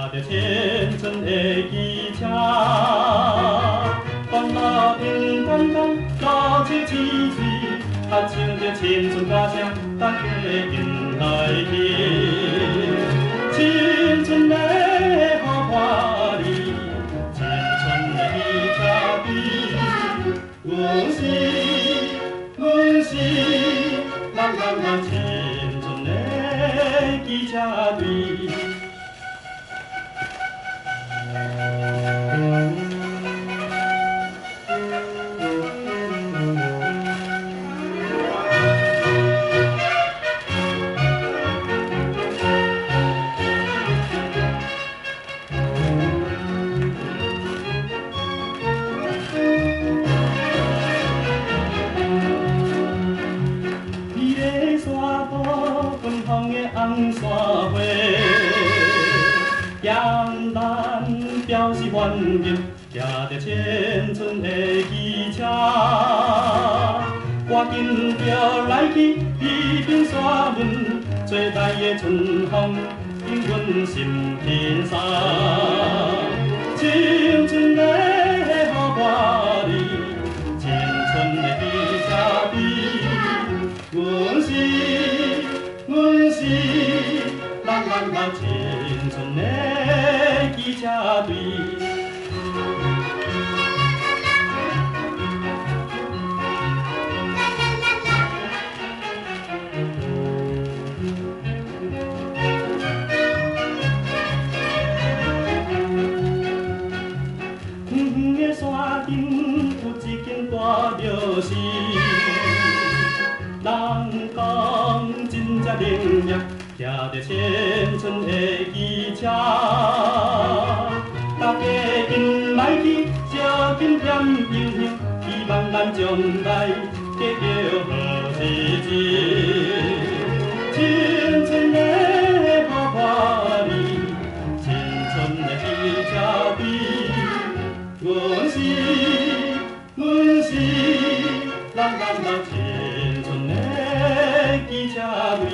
着青春的机车，公路平坦坦，路树青翠，合唱着青春歌声，大家紧来去。青春的好伴侣，青春的机车队，阮是咱青春的机车队。红山花，向咱表示欢迎，骑着青春的机车，赶紧著来去彼爿山崙，吹来的春风，引阮心轻松。青春的好伴侣，青春的机车队，阮是咱青春的机车队。远远的山顶有一间大庙寺，人讲真正灵验。骑着青春的机车，大家紧来去，烧金添油香，希望咱将来过著好日子。青春的好伴侣，青春的机车队，阮是咱青春的机车队。